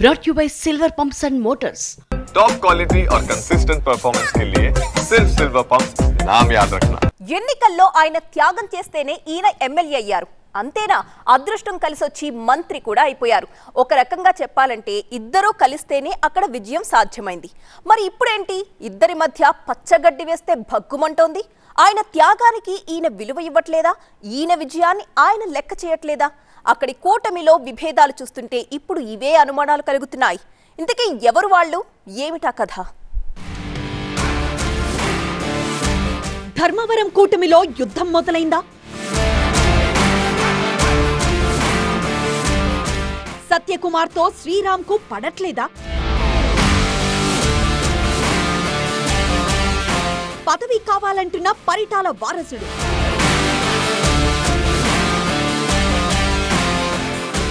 brought to you by Silver Pumps and Motors. Top quality और consistent performance के लिए सिर्फ सिल्वर पंप्स नाम याद रखना। ఎన్నికల్లో ఆయన త్యాగం చేస్తేనే ఈయన ఎమ్మెల్యే అయ్యారు. అంతేనా, అదృష్టం కలిసొచ్చి మంత్రి కూడా అయిపోయారు. ఒక రకంగా చెప్పాలంటే ఇద్దరూ కలిస్తేనే అక్కడ విజయం సాధ్యమైంది. మరి ఇప్పుడేంటి, ఇద్దరి మధ్య పచ్చగడ్డి వేస్తే భగ్గుమంటోంది. ఆయన త్యాగానికి ఈయన విలువ ఇవ్వట్లేదా? ఈయన విజయాన్ని ఆయన లెక్క చేయట్లేదా? అక్కడి కూటమిలో విభేదాలు చూస్తుంటే ఇప్పుడు ఇవే అనుమానాలు కలుగుతున్నాయి. ఇంతకీ ఎవరు వాళ్ళు, ఏమిటా కథ? ధర్మవరం కూటమిలో యుద్ధం మొదలైందా? సత్యకుమార్తో శ్రీరామ్కు పడట్లేదా? పదవి కావాలంటున్న పరిటాల వారసుడు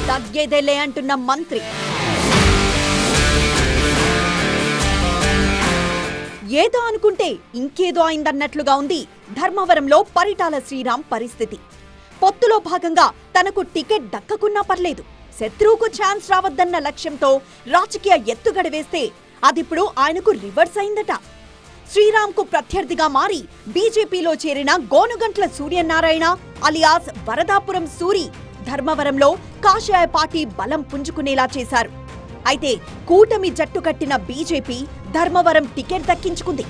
తగ్గేదేలే అంటున్న మంత్రి. ఏదో అనుకుంటే ఇంకేదో అయిందన్నట్లుగా ఉంది ధర్మవరంలో పరిటాల శ్రీరామ్ పరిస్థితి. పొత్తులో భాగంగా తనకు టికెట్ దక్కకున్నా పర్లేదు, శత్రువుకు ఛాన్స్ రావద్దన్న లక్ష్యంతో రాజకీయ ఎత్తుగడ వేస్తే అదిప్పుడు ఆయనకు రివర్స్ అయిందట. శ్రీరామ్కు ప్రత్యర్థిగా మారి బీజేపీలో చేరిన గోనుగంట్ల సూర్యనారాయణ అలియాస్ వరదాపురం సూరి ధర్మవరంలో కాషాయ పార్టీ బలం పుంజుకునేలా చేశారు. అయితే కూటమి జట్టు కట్టిన బీజేపీ ధర్మవరం టికెట్ దక్కించుకుంది.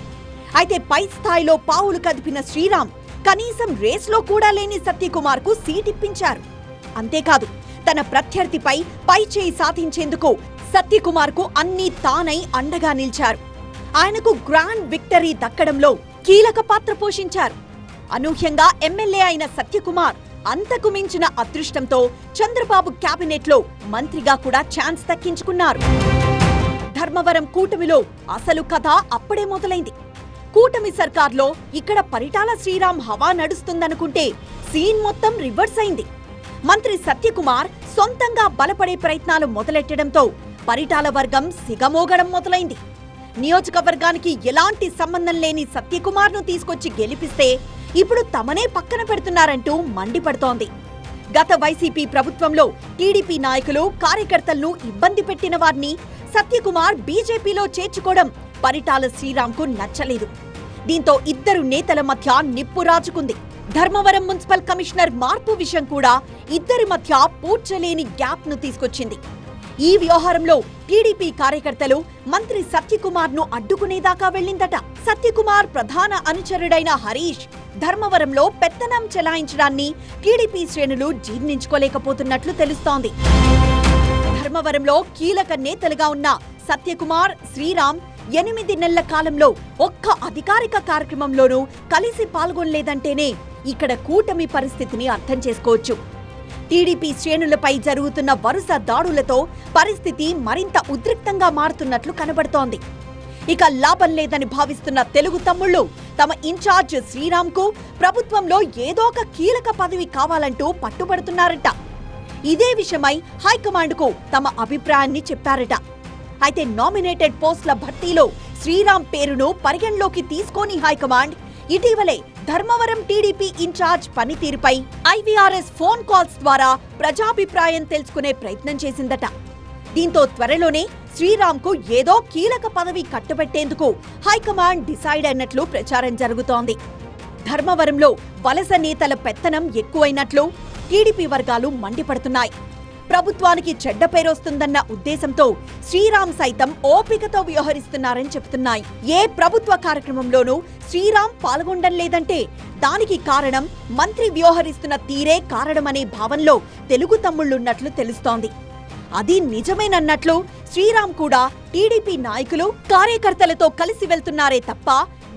అయితే పై స్థాయిలో పావులు కదిపిన శ్రీరామ్ కనీసం రేస్లో కూడా లేని సత్యకుమార్కు సీటిప్పించారు. అంతేకాదు, తన ప్రత్యర్థిపై పై చేయి సాధించేందుకు సత్యకుమార్కు అన్నీ తానై అండగా నిలిచారు. ఆయనకు గ్రాండ్ విక్టరీ దక్కడంలో కీలక పాత్ర పోషించారు. అనూహ్యంగా ఎమ్మెల్యే అయిన సత్యకుమార్ అంతకు మించిన అదృష్టంతో చంద్రబాబు క్యాబినెట్లో మంత్రిగా కూడా ఛాన్స్ దక్కించుకున్నారు. ధర్మవరం కూటమిలో అసలు కథ అప్పుడే మొదలైంది. కూటమి సర్కార్లో ఇక్కడ పరిటాల శ్రీరామ్ హవా నడుస్తుందనుకుంటే సీన్ మొత్తం రివర్స్ అయింది. మంత్రి సత్యకుమార్ సొంతంగా బలపడే ప్రయత్నాలు మొదలెట్టడంతో పరిటాల వర్గం సిగమోగడం మొదలైంది. నియోజకవర్గానికి ఎలాంటి సంబంధం లేని సత్యకుమార్ను తీసుకొచ్చి గెలిపిస్తే ఇప్పుడు తమనే పక్కన పెడుతున్నారంటూ మండిపడుతోంది. గత వైసీపీ ప్రభుత్వంలో టీడీపీ నాయకులు కార్యకర్తలను ఇబ్బంది పెట్టిన వారిని సత్యకుమార్ బీజేపీలో చేర్చుకోవడం పరిటాల శ్రీరామ్కు నచ్చలేదు. దీంతో ఇద్దరు నేతల మధ్య నిప్పు రాజుకుంది. ధర్మవరం మున్సిపల్ కమిషనర్ మార్పు విషయం కూడా ఇద్దరి మధ్య పూడ్చలేని గ్యాప్ ను తీసుకొచ్చింది. ఈ వ్యవహారంలో టీడీపీ కార్యకర్తలు మంత్రి సత్యకుమార్ ను అడ్డుకునేదాకా వెళ్లిందట. సత్యకుమార్ ప్రధాన అనుచరుడైన హరీష్ ధర్మవరంలో పెత్తనం చెలాయించడాన్ని టీడీపీ శ్రేణులు జీర్ణించుకోలేకపోతున్నట్లు తెలుస్తోంది. ధర్మవరంలో కీలక నేతలుగా ఉన్న సత్యకుమార్, శ్రీరామ్ 8 నెలల కాలంలో ఒక్క అధికారిక కార్యక్రమంలోనూ కలిసి పాల్గొనలేదంటేనే ఇక్కడ కూటమి పరిస్థితిని అర్థం చేసుకోవచ్చు. టీడీపీ శ్రేణులపై జరుగుతున్న వరుస దాడులతో పరిస్థితి మరింత ఉద్రిక్తంగా మారుతున్నట్లు కనబడుతోంది. ఇక లాభం లేదని భావిస్తున్న తెలుగు తమ్ముళ్లు తమ ఇన్ఛార్జ్ శ్రీరామ్కు ప్రభుత్వంలో ఏదో ఒక కీలక పదవి కావాలంటూ పట్టుబడుతున్నారట. ఇదే విషయమై హైకమాండ్కు తమ అభిప్రాయాన్ని చెప్పారట. అయితే నామినేటెడ్ పోస్టుల భర్తీలో శ్రీరామ్ పేరును పరిగణలోకి తీసుకోని హైకమాండ్ ఇటీవలే ధర్మవరం టీడీపీ ఇన్ఛార్జ్ పనితీరుపై ఐవీఆర్ఎస్ ఫోన్ కాల్స్ ద్వారా ప్రజాభిప్రాయం తెలుసుకునే ప్రయత్నం చేసిందట. దీంతో త్వరలోనే శ్రీరామ్కు ఏదో కీలక పదవి కట్టబెట్టేందుకు హైకమాండ్ డిసైడ్ అయినట్లు ప్రచారం జరుగుతోంది. ధర్మవరంలో వలస నేతల పెత్తనం ఎక్కువైనట్లు టీడీపీ వర్గాలు మండిపడుతున్నాయి. ప్రభుత్వానికి చెడ్డ పేరొస్తుందన్న ఉద్దేశంతో శ్రీరామ్ సైతం ఓపికతో వ్యవహరిస్తున్నారని చెబుతున్నాయి. ఏ ప్రభుత్వ కార్యక్రమంలోనూ శ్రీరామ్ పాల్గొనడం లేదంటే దానికి కారణం మంత్రి వ్యవహరిస్తున్న తీరే కారణమనే భావనలో తెలుగు తమ్ముళ్లున్నట్లు తెలుస్తోంది. అది నిజమేనన్నట్లు శ్రీరామ్ కూడా టీడీపీ నాయకులు, కార్యకర్తలతో కలిసి వెళ్తున్నారే తప్ప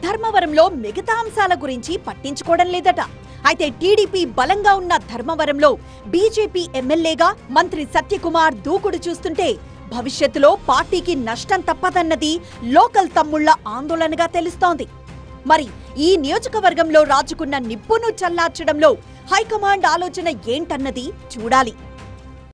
ధర్మవరంలో మిగతా అంశాల గురించి పట్టించుకోవడం లేదట. అయితే టీడీపీ బలంగా ఉన్న ధర్మవరంలో బీజేపీ ఎమ్మెల్యేగా మంత్రి సత్యకుమార్ దూకుడు చూస్తుంటే భవిష్యత్తులో పార్టీకి నష్టం తప్పదన్నది లోకల్ తమ్ముళ్ల ఆందోళనగా తెలుస్తోంది. మరి ఈ నియోజకవర్గంలో రాజుకున్న నిప్పును చల్లార్చడంలో హైకమాండ్ ఆలోచన ఏంటన్నది చూడాలి.